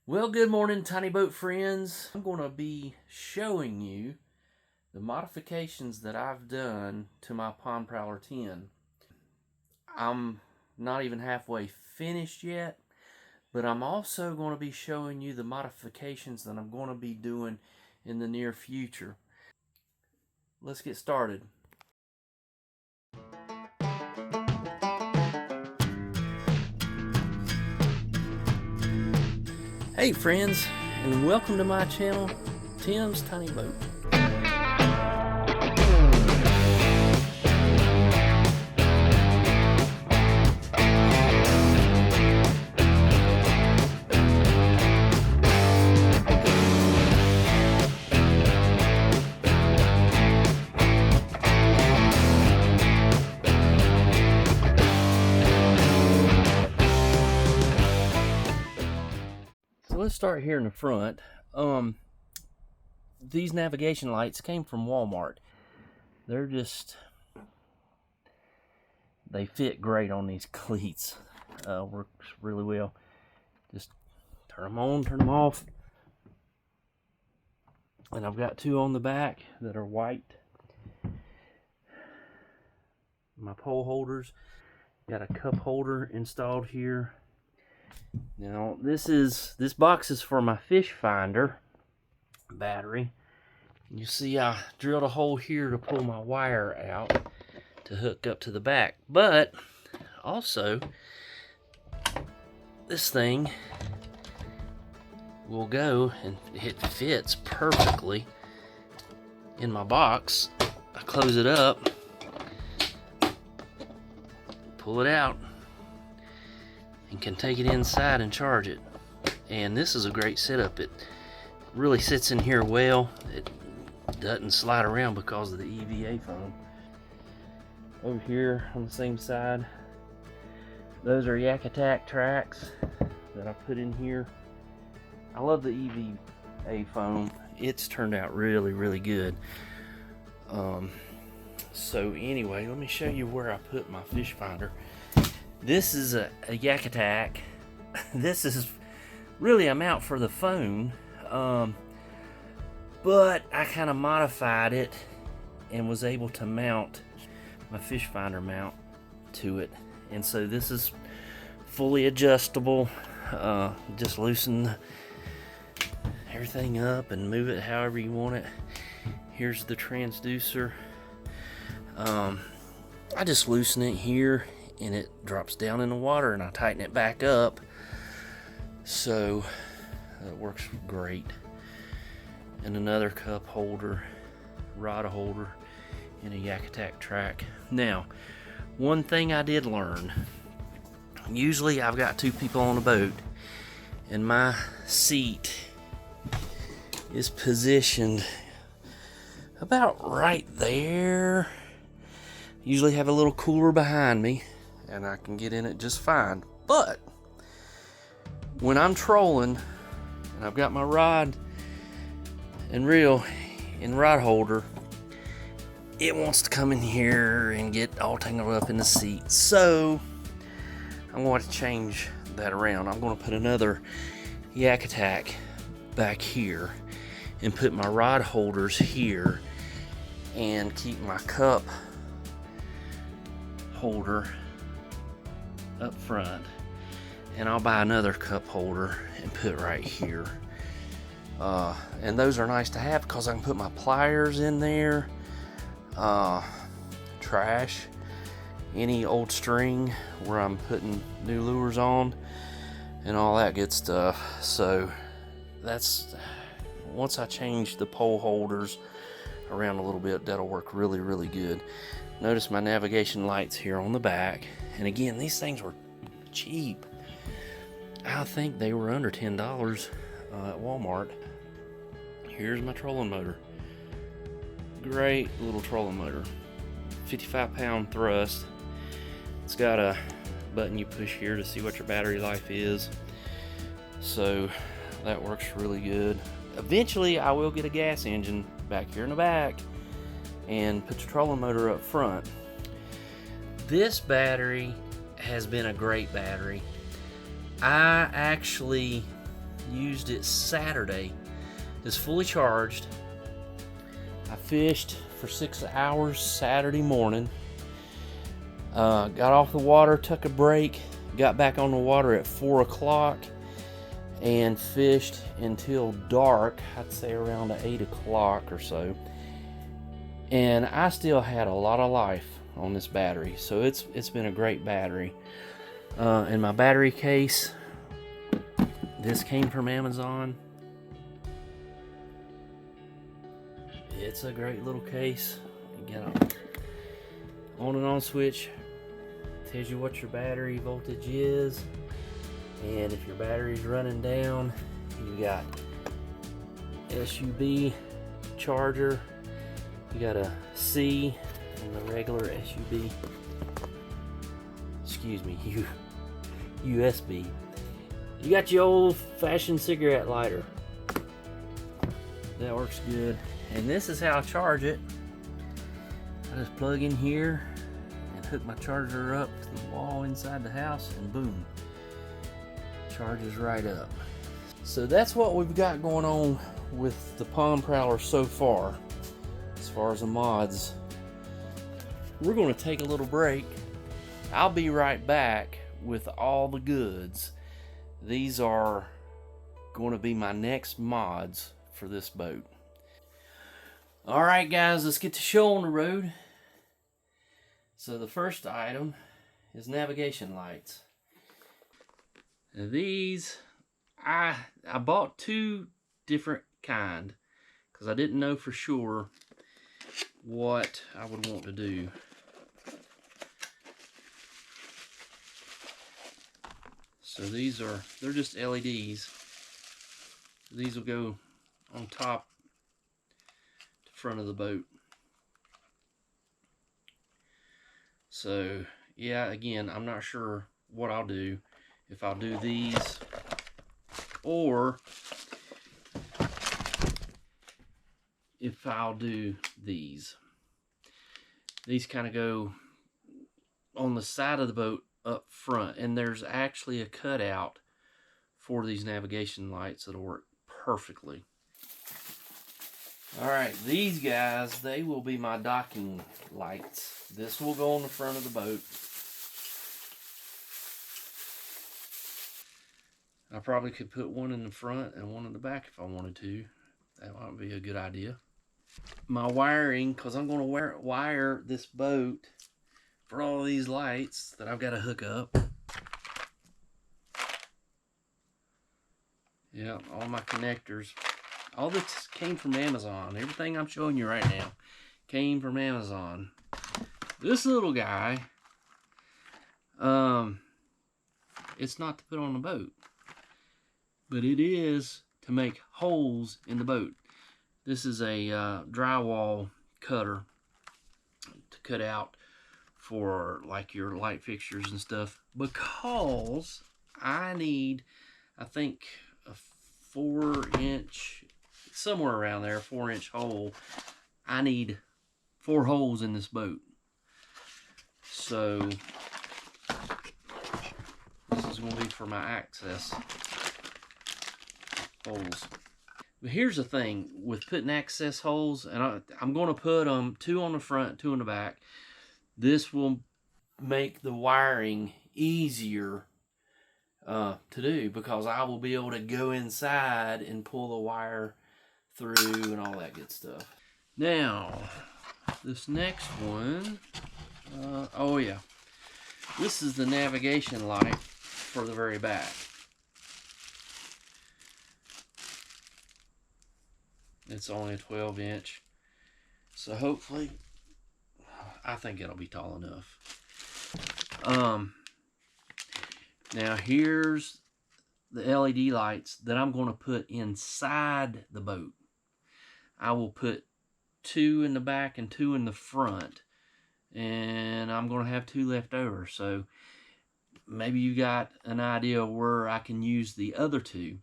Well, good morning, tiny boat friends. I'm going to be showing you the modifications that I've done to my Pond Prowler 10. I'm not even halfway finished yet, but I'm also going to be showing you the modifications that I'm going to be doing in the near future. Let's get started. Hey friends, and welcome to my channel, Tim's Tiny Boat. Let's start here in the front. These navigation lights came from Walmart. They fit great on these cleats. Works really well. Just turn them on, turn them off. And I've got two on the back that are white. My pole holders. Got a cup holder installed here. Now this box is for my fish finder battery. You see I drilled a hole here to pull my wire out to hook up to the back, but also this thing will go and it fits perfectly in my box. I close it up, pull it out, and can take it inside and charge it. And this is a great setup. It really sits in here well. It doesn't slide around because of the EVA foam. Over here on the same side, those are Yak Attack tracks that I put in here. I love the EVA foam. It's turned out really good. So anyway, let me show you where I put my fish finder. This is a Yak Attack. This is really a mount for the phone, but I kind of modified it and was able to mount my fish finder mount to it. And so this is fully adjustable. Just loosen everything up and move it however you want it. Here's the transducer. I just loosen it here and it drops down in the water, and I tighten it back up, so it works great. And another cup holder, rod holder, and a Yak Attack track. Now, one thing I did learn, usually I've got two people on a boat and my seat is positioned about right there. Usually have a little cooler behind me and I can get in it just fine. But when I'm trolling and I've got my rod and reel and rod holder, it wants to come in here and get all tangled up in the seat. So I'm going to change that around. I'm going to put another Yak Attack back here and put my rod holders here and keep my cup holder up front, and I'll buy another cup holder and put right here. And those are nice to have because I can put my pliers in there, trash, any old string where I'm putting new lures on, and all that good stuff. So that's, once I change the pole holders around a little bit, that'll work really good. Notice my navigation lights here on the back, and again, these things were cheap. I think they were under $10 at Walmart. Here's my trolling motor. Great little trolling motor, 55-pound thrust. It's got a button you push here to see what your battery life is, so that works really good. Eventually I will get a gas engine back here in the back and put the trolling motor up front. This battery has been a great battery. I actually used it Saturday. It's fully charged. I fished for 6 hours Saturday morning. Got off the water, took a break, got back on the water at 4 o'clock, and fished until dark. I'd say around 8 o'clock or so. And I still had a lot of life on this battery, so it's been a great battery. And my battery case, this came from Amazon. It's a great little case. You get an on and on switch, tells you what your battery voltage is, and if your battery's running down, you got SUB charger, you got a C and the regular SUB, excuse me, USB. You got your old-fashioned cigarette lighter. That works good. And this is how I charge it. I just plug in here and hook my charger up to the wall inside the house, and boom, charges right up. So that's what we've got going on with the Pond Prowler so far, as far as the mods. We're going to take a little break. I'll be right back with all the goods. These are going to be my next mods for this boat. Alright guys, let's get the show on the road. So the first item is navigation lights. Now these, I bought 2 different kind because I didn't know for sure what I would want to do. So these are, they're just LEDs. These will go on top to front of the boat. So yeah, again, I'm not sure what I'll do. If I'll do these or if I'll do these. These kind of go on the side of the boat up front, and there's actually a cutout for these navigation lights that'll work perfectly. Alright, these guys, they will be my docking lights. This will go on the front of the boat. I probably could put one in the front and one in the back if I wanted to. That might be a good idea. My wiring, because I'm going to wire this boat for all these lights that I've got to hook up. Yeah, all my connectors. All this came from Amazon. Everything I'm showing you right now came from Amazon. This little guy, it's not to put on the boat, but it is to make holes in the boat. This is a drywall cutter to cut out for like your light fixtures and stuff, because I need, I think, a 4-inch, somewhere around there, 4-inch hole. I need 4 holes in this boat. So this is going to be for my access holes. But here's the thing with putting access holes, and I'm going to put them 2 on the front, 2 on the back. This will make the wiring easier to do, because I will be able to go inside and pull the wire through and all that good stuff. Now, this next one, oh yeah, this is the navigation light for the very back. It's only a 12-inch, so hopefully, I think it'll be tall enough. Now here's the LED lights that I'm going to put inside the boat. I will put 2 in the back and 2 in the front, and I'm going to have 2 left over. So maybe you got an idea where I can use the other 2.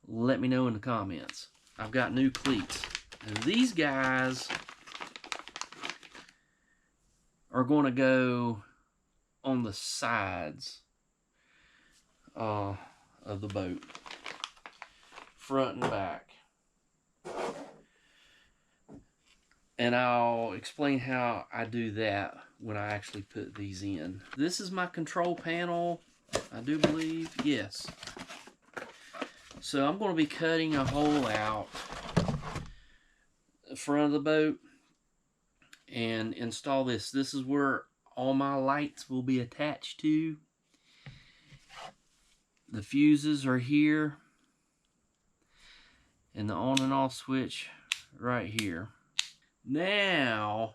Let me know in the comments. I've got new cleats, and these guys are going to go on the sides of the boat. front and back. And I'll explain how I do that when I actually put these in. This is my control panel, I do believe. Yes. So I'm going to be cutting a hole out the front of the boat and install this. This is where all my lights will be attached to. The fuses are here. And the on and off switch right here. Now,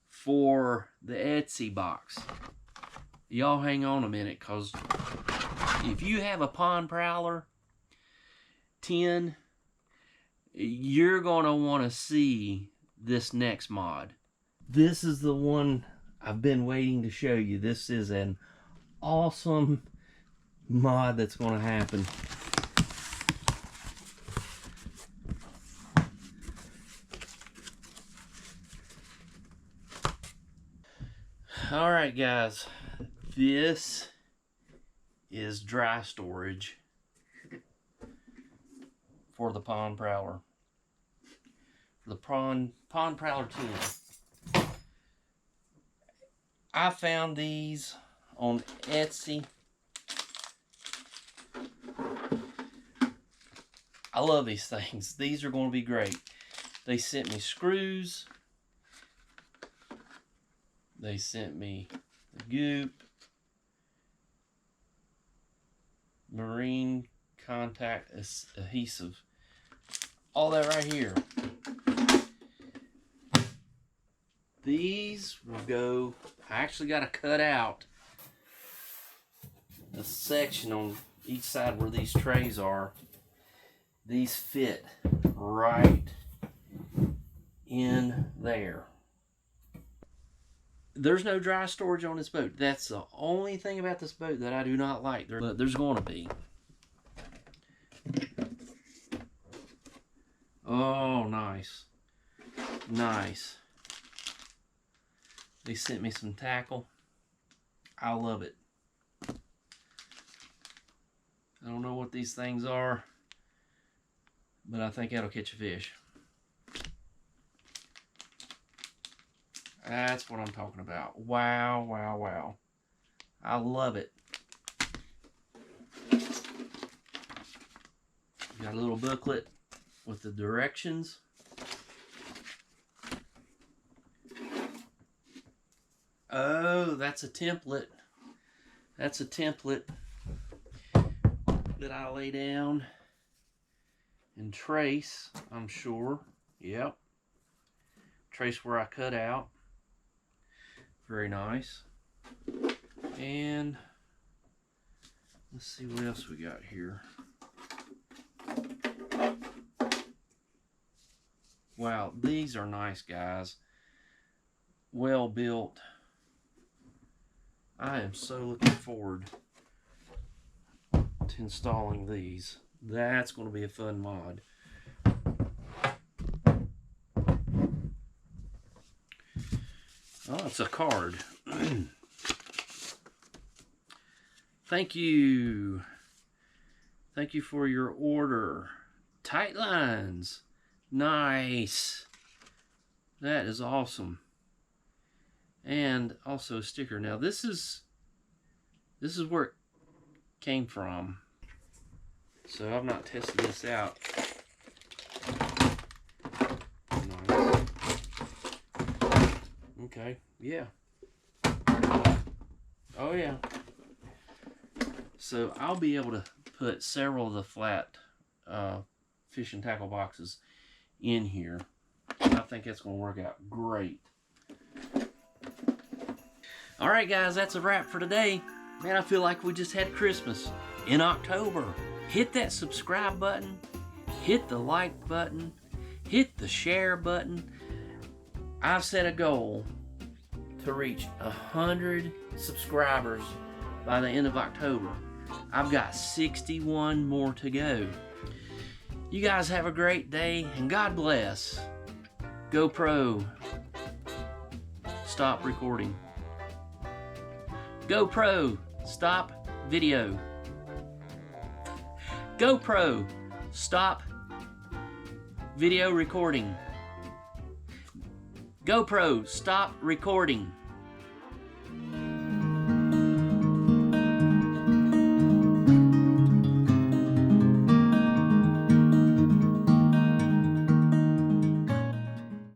for the Etsy box. Y'all hang on a minute, because if you have a Pond Prowler 10, you're going to want to see this next mod. This is the one I've been waiting to show you. This is an awesome mod that's going to happen. Alright guys, this is dry storage for the Pond Prowler. The Pond Prowler 10. I found these on Etsy. I love these things. These are going to be great. They sent me screws. They sent me the goop, marine contact adhesive, all that right here. These will go, I actually got to cut out a section on each side where these trays are. These fit right in there. There's no dry storage on this boat. That's the only thing about this boat that I do not like. But there's going to be. Oh, nice. Nice. They sent me some tackle. I love it. I don't know what these things are, but I think that'll catch a fish. That's what I'm talking about. Wow, wow, wow. I love it. Got a little booklet with the directions. Oh, that's a template. That's a template that I lay down and trace, I'm sure. Yep. Trace where I cut out. Very nice. And let's see what else we got here. Wow, these are nice, guys. Well built. I am so looking forward to installing these. That's going to be a fun mod. Oh, it's a card. Thank you. Thank you for your order. Tight lines. Nice. That is awesome. And also a sticker. Now this is where it came from. So I've not tested this out. Nice. Okay, yeah. Oh yeah. So I'll be able to put several of the flat fish and tackle boxes in here. I think that's going to work out great. Alright guys, that's a wrap for today. Man, I feel like we just had Christmas in October. Hit that subscribe button, hit the like button, hit the share button. I've set a goal to reach 100 subscribers by the end of October. I've got 61 more to go. You guys have a great day and God bless. GoPro, stop recording. GoPro, stop video. GoPro, Stop video recording. GoPro, stop recording.